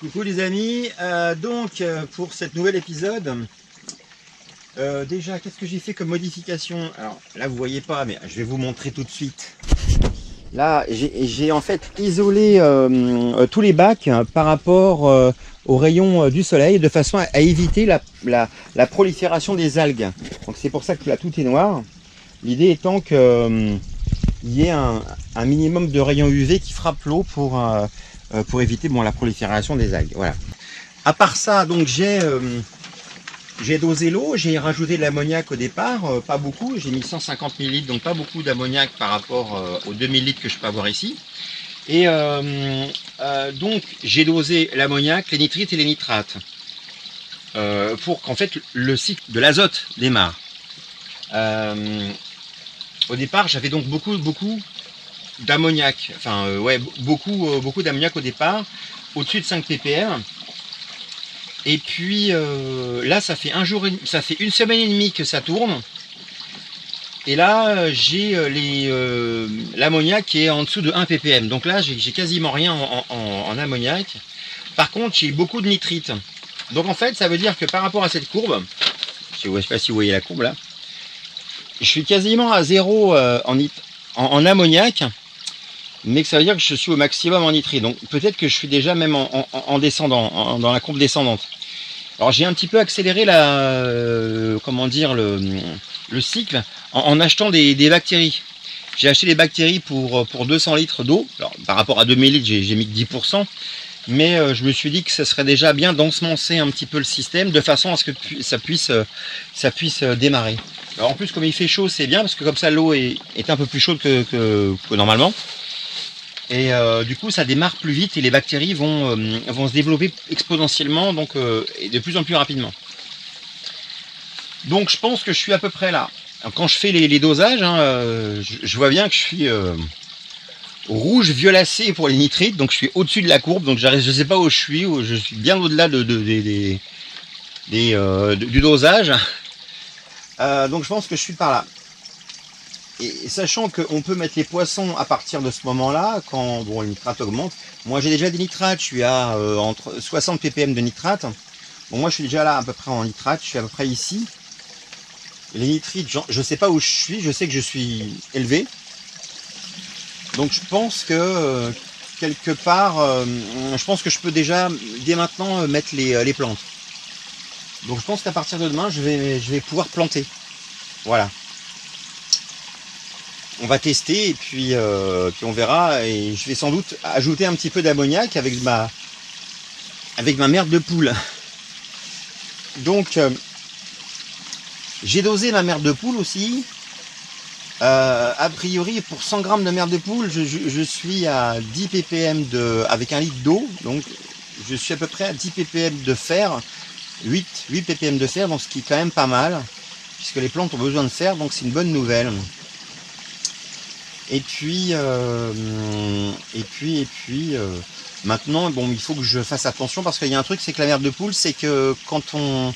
Coucou les amis, pour cet nouvel épisode, déjà qu'est-ce que j'ai fait comme modification? Alors là vous voyez pas, mais je vais vous montrer tout de suite. Là j'ai en fait isolé tous les bacs par rapport aux rayons du soleil, de façon à éviter la prolifération des algues. Donc c'est pour ça que là tout est noir. L'idée étant que il y ait un minimum de rayons UV qui frappe l'eau pour éviter la prolifération des algues. Voilà. À part ça, donc j'ai dosé l'eau, j'ai rajouté de l'ammoniac au départ, pas beaucoup, j'ai mis 150 ml, donc pas beaucoup d'ammoniac par rapport aux 2000 litres que je peux avoir ici. Et donc j'ai dosé l'ammoniac, les nitrites et les nitrates, pour qu'en fait le cycle de l'azote démarre. Au départ, j'avais donc beaucoup d'ammoniac, beaucoup d'ammoniac au départ, au-dessus de 5 ppm. Et puis là, ça fait une semaine et demie que ça tourne. Et là, j'ai l'ammoniac qui est en dessous de 1 ppm. Donc là, j'ai quasiment rien en ammoniac. Par contre, j'ai beaucoup de nitrite. Donc en fait, ça veut dire que par rapport à cette courbe, je ne sais pas si vous voyez la courbe là, je suis quasiment à zéro en ammoniac, mais que ça veut dire que je suis au maximum en nitrite. Donc peut-être que je suis déjà même en descendant, dans la courbe descendante. Alors j'ai un petit peu accéléré le cycle en achetant des bactéries. J'ai acheté des bactéries pour 200 litres d'eau. Alors par rapport à 2000 litres, j'ai mis que 10%. Mais je me suis dit que ce serait déjà bien d'ensemencer un petit peu le système de façon à ce que ça puisse démarrer. Alors en plus, comme il fait chaud, c'est bien parce que comme ça l'eau est un peu plus chaude que normalement. Et du coup, ça démarre plus vite et les bactéries vont se développer exponentiellement, donc et de plus en plus rapidement. Donc je pense que je suis à peu près là. Alors, quand je fais les dosages, je vois bien que je suis rouge violacé pour les nitrites, donc je suis au-dessus de la courbe, donc je ne sais pas où je suis bien au-delà du dosage. Donc je pense que je suis par là. Et sachant qu'on peut mettre les poissons à partir de ce moment-là, quand les nitrates augmentent. Moi j'ai déjà des nitrates, je suis à entre 60 ppm de nitrate. Bon, moi je suis déjà là à peu près en nitrate, je suis à peu près ici. Les nitrites, je ne sais pas où je suis, je sais que je suis élevé. Donc je pense que quelque part, je pense que je peux déjà dès maintenant mettre les plantes. Donc je pense qu'à partir de demain, je vais pouvoir planter. Voilà. On va tester et puis on verra. Et je vais sans doute ajouter un petit peu d'ammoniac avec ma merde de poule. Donc j'ai dosé ma merde de poule aussi. A priori, pour 100 grammes de merde de poule, je suis à 10 ppm avec 1 litre d'eau. Donc je suis à peu près à 10 ppm de fer. 8 ppm de fer, donc ce qui est quand même pas mal, puisque les plantes ont besoin de fer, donc c'est une bonne nouvelle. Et puis maintenant, il faut que je fasse attention, parce qu'il y a un truc, c'est que la merde de poule, c'est que quand on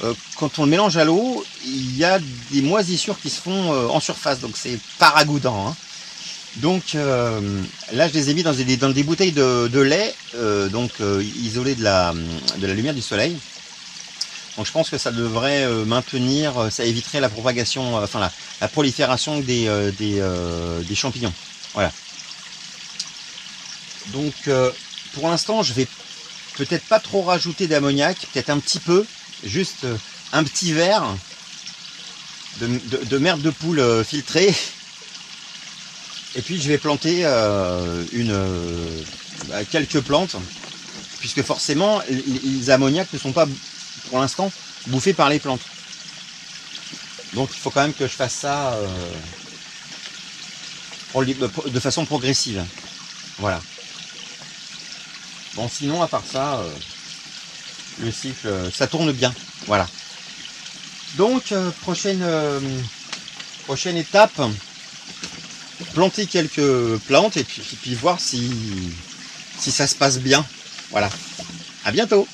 le mélange à l'eau, il y a des moisissures qui se font en surface, donc c'est pas ragoûtant, hein. Donc là je les ai mis dans des bouteilles de lait, isolées de la lumière du soleil. Donc je pense que ça devrait maintenir, ça éviterait la propagation, la prolifération des champignons. Voilà. Donc pour l'instant je vais peut-être pas trop rajouter d'ammoniac, peut-être un petit peu, juste un petit verre de merde de poule filtrée. Et puis je vais planter quelques plantes, puisque forcément les ammoniacs ne sont pas pour l'instant bouffés par les plantes. Donc il faut quand même que je fasse ça de façon progressive. Voilà. Bon, sinon à part ça, le cycle, ça tourne bien. Voilà. Donc prochaine étape, planter quelques plantes et puis voir si ça se passe bien. Voilà. À bientôt.